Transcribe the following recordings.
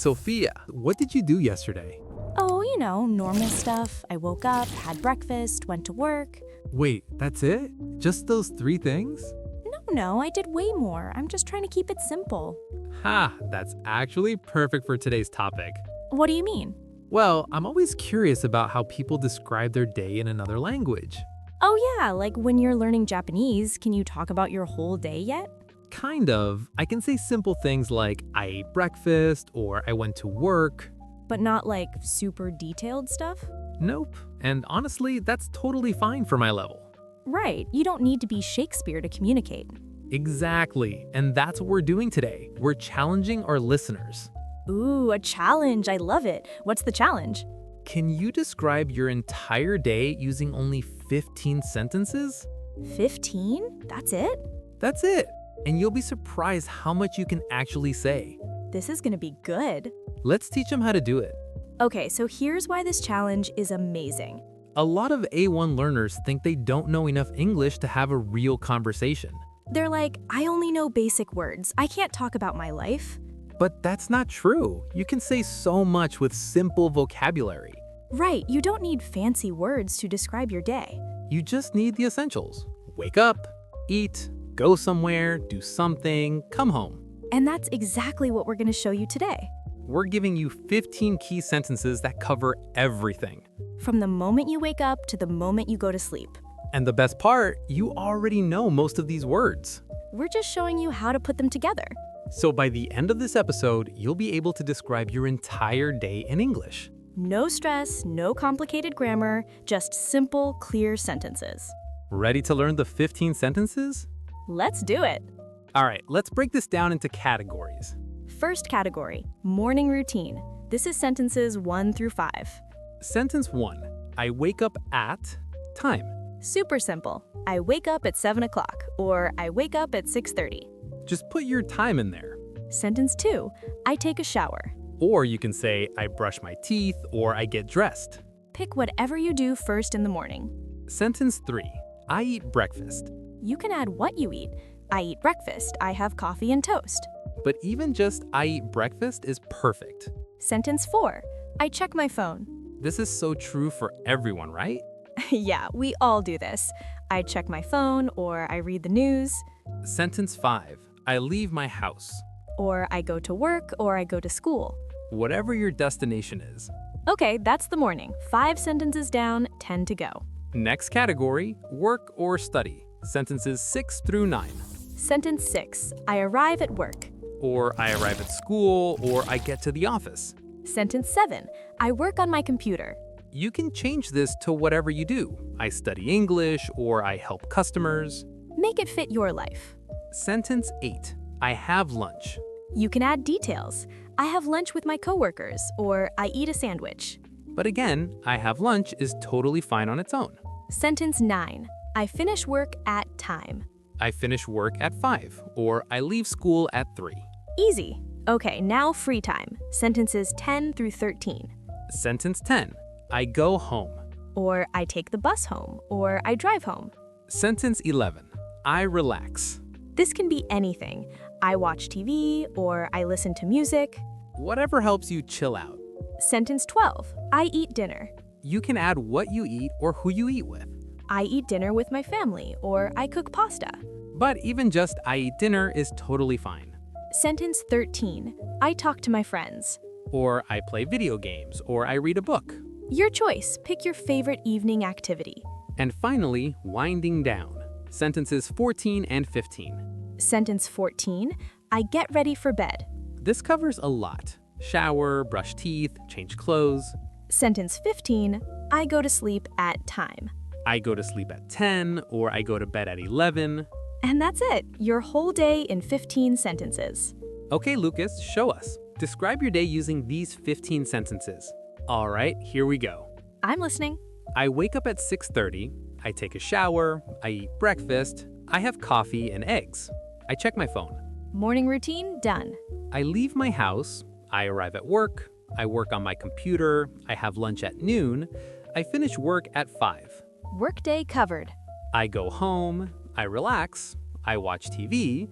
Sophia, what did you do yesterday? Oh, normal stuff. I woke up, had breakfast, went to work. Wait, that's it? Just those three things? No, I did way more. I'm just trying to keep it simple. Ha, that's actually perfect for today's topic. What do you mean? Well, I'm always curious about how people describe their day in another language. Oh yeah, like when you're learning Japanese, can you talk about your whole day yet? Kind of. I can say simple things like I ate breakfast or I went to work. But not like super detailed stuff? Nope. And honestly, that's totally fine for my level. Right, you don't need to be Shakespeare to communicate. Exactly. And that's what we're doing today. We're challenging our listeners. Ooh, a challenge. I love it. What's the challenge? Can you describe your entire day using only 15 sentences? 15? That's it? That's it. And you'll be surprised how much you can actually say. This is gonna be good. Let's teach them how to do it. Okay, so here's why this challenge is amazing. A lot of A1 learners think they don't know enough English to have a real conversation. They're like, I only know basic words. I can't talk about my life. But that's not true. You can say so much with simple vocabulary. Right, you don't need fancy words to describe your day. You just need the essentials. Wake up, eat, go somewhere, do something, come home. And that's exactly what we're gonna show you today. We're giving you 15 key sentences that cover everything. From the moment you wake up to the moment you go to sleep. And the best part, you already know most of these words. We're just showing you how to put them together. So by the end of this episode, you'll be able to describe your entire day in English. No stress, no complicated grammar, just simple, clear sentences. Ready to learn the 15 sentences? Let's do it. All right, let's break this down into categories. First category, morning routine. This is sentences 1 through 5. Sentence 1, I wake up at time. Super simple. I wake up at 7 o'clock, or I wake up at 6:30. Just put your time in there. Sentence 2, I take a shower. Or you can say, I brush my teeth or I get dressed. Pick whatever you do first in the morning. Sentence 3, I eat breakfast. You can add what you eat. I eat breakfast. I have coffee and toast. But even just I eat breakfast is perfect. Sentence 4, I check my phone. This is so true for everyone, right? Yeah, we all do this. I check my phone, or I read the news, Sentence 5, I leave my house. or I go to work, or I go to school. Whatever your destination is. Okay, that's the morning. 5 sentences down, 10 to go. Next category, work or study. Sentences 6 through 9. Sentence 6, I arrive at work. Or I arrive at school, or I get to the office. Sentence 7, I work on my computer. You can change this to whatever you do. I study English, or I help customers. Make it fit your life. Sentence 8, I have lunch. You can add details. I have lunch with my coworkers, or I eat a sandwich. But again, I have lunch is totally fine on its own. Sentence 9, I finish work at time. I finish work at 5, or I leave school at 3. Easy. Okay, now free time. Sentences 10 through 13. Sentence 10, I go home. Or I take the bus home, or I drive home. Sentence 11, I relax. This can be anything. I watch TV, or I listen to music. Whatever helps you chill out. Sentence 12, I eat dinner. You can add what you eat or who you eat with. I eat dinner with my family, or I cook pasta. But even just I eat dinner is totally fine. Sentence 13, I talk to my friends. Or I play video games, or I read a book. Your choice. Pick your favorite evening activity. And finally, winding down. Sentences 14 and 15. Sentence 14, I get ready for bed. This covers a lot. Shower, brush teeth, change clothes. Sentence 15, I go to sleep at time. I go to sleep at 10, or I go to bed at 11. And that's it, your whole day in 15 sentences. Okay, Lucas, show us. Describe your day using these 15 sentences. All right, here we go. I'm listening. I wake up at 6:30. I take a shower. I eat breakfast. I have coffee and eggs. I check my phone. Morning routine, done. I leave my house. I arrive at work. I work on my computer. I have lunch at noon. I finish work at 5. Workday covered. I go home. I relax. I watch TV.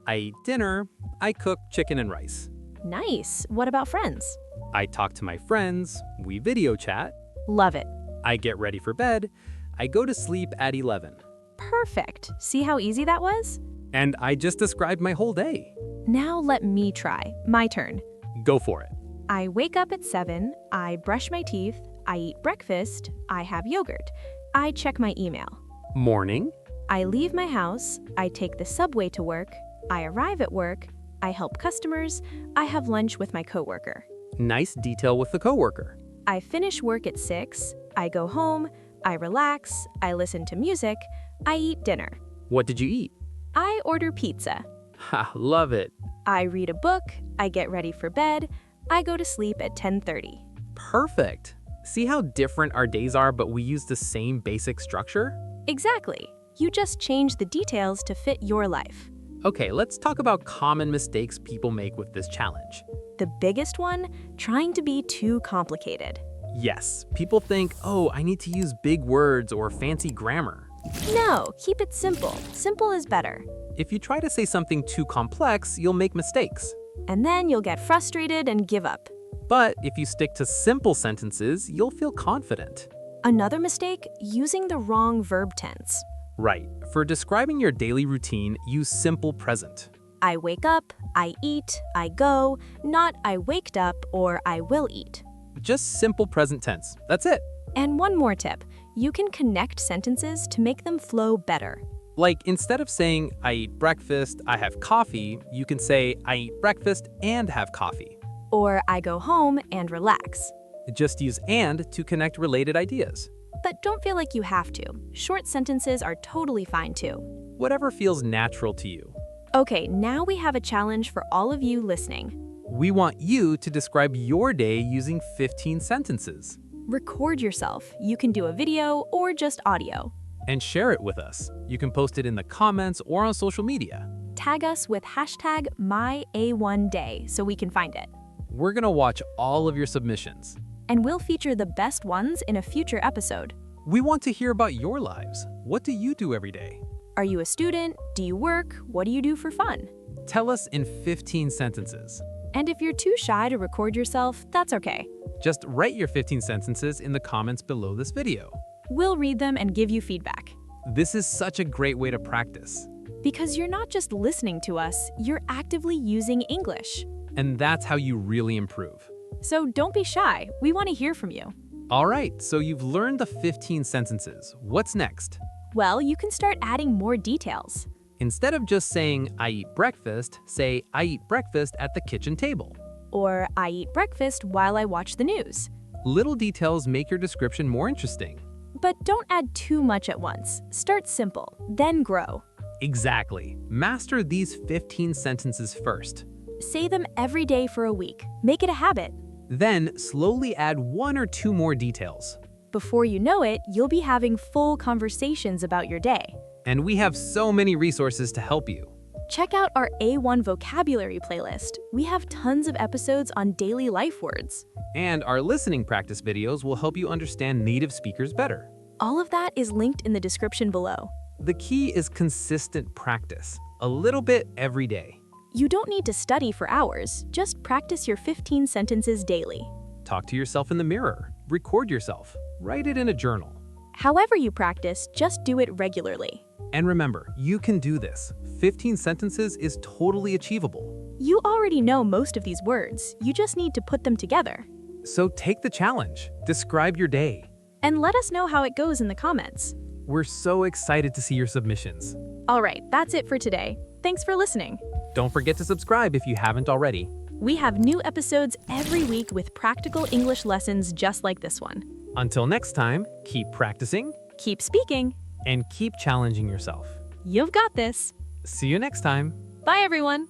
I eat dinner. I cook chicken and rice. Nice. What about friends? I talk to my friends, we video chat, Love it. I get ready for bed, I go to sleep at 11. Perfect. See how easy that was? And I just described my whole day. Now let me try. My turn. Go for it. I wake up at 7, I brush my teeth, I eat breakfast, I have yogurt, I check my email. Morning, I leave my house, I take the subway to work, I arrive at work, I help customers, I have lunch with my coworker. nice detail with the coworker. I finish work at 6, I go home, I relax, I listen to music, I eat dinner. What did you eat? I order pizza. Ha, love it. I read a book, I get ready for bed, I go to sleep at 10:30. Perfect. See how different our days are, but we use the same basic structure? Exactly. You just change the details to fit your life. Okay, let's talk about common mistakes people make with this challenge. The biggest one, trying to be too complicated. Yes, people think, oh, I need to use big words or fancy grammar. No, keep it simple. Simple is better. If you try to say something too complex, you'll make mistakes. And then you'll get frustrated and give up. But if you stick to simple sentences, you'll feel confident. Another mistake, using the wrong verb tense. Right. For describing your daily routine, use simple present. I wake up, I eat, I go, not I waked up or I will eat. Just simple present tense. That's it. And one more tip, you can connect sentences to make them flow better. Like, instead of saying, I eat breakfast, I have coffee, you can say, I eat breakfast and have coffee. Or I go home and relax. Just use and to connect related ideas. But don't feel like you have to. Short sentences are totally fine too. Whatever feels natural to you. Okay, now we have a challenge for all of you listening. We want you to describe your day using 15 sentences. Record yourself. You can do a video or just audio. And share it with us. You can post it in the comments or on social media. Tag us with hashtag #MyA1Day so we can find it. We're gonna watch all of your submissions. And we'll feature the best ones in a future episode. We want to hear about your lives. What do you do every day? Are you a student? Do you work? What do you do for fun? Tell us in 15 sentences. And if you're too shy to record yourself, that's okay. Just write your 15 sentences in the comments below this video. We'll read them and give you feedback. This is such a great way to practice. Because you're not just listening to us, you're actively using English. And that's how you really improve. So don't be shy. We want to hear from you. All right, so you've learned the 15 sentences. What's next? Well, you can start adding more details. Instead of just saying, I eat breakfast, say, I eat breakfast at the kitchen table. Or I eat breakfast while I watch the news. Little details make your description more interesting. But don't add too much at once. Start simple, then grow. Exactly. Master these 15 sentences first. Say them every day for a week. Make it a habit. Then slowly add 1 or 2 more details. Before you know it, you'll be having full conversations about your day. And we have so many resources to help you. Check out our A1 vocabulary playlist. We have tons of episodes on daily life words. And our listening practice videos will help you understand native speakers better. All of that is linked in the description below. The key is consistent practice, a little bit every day. You don't need to study for hours, just practice your 15 sentences daily. Talk to yourself in the mirror, record yourself, write it in a journal. However you practice, just do it regularly. And remember, you can do this. 15 sentences is totally achievable. You already know most of these words, you just need to put them together. So take the challenge, describe your day. And let us know how it goes in the comments. We're so excited to see your submissions. All right, that's it for today. Thanks for listening. Don't forget to subscribe if you haven't already. We have new episodes every week with practical English lessons just like this one. Until next time, keep practicing, Keep speaking. and keep challenging yourself. You've got this. See you next time. Bye, everyone.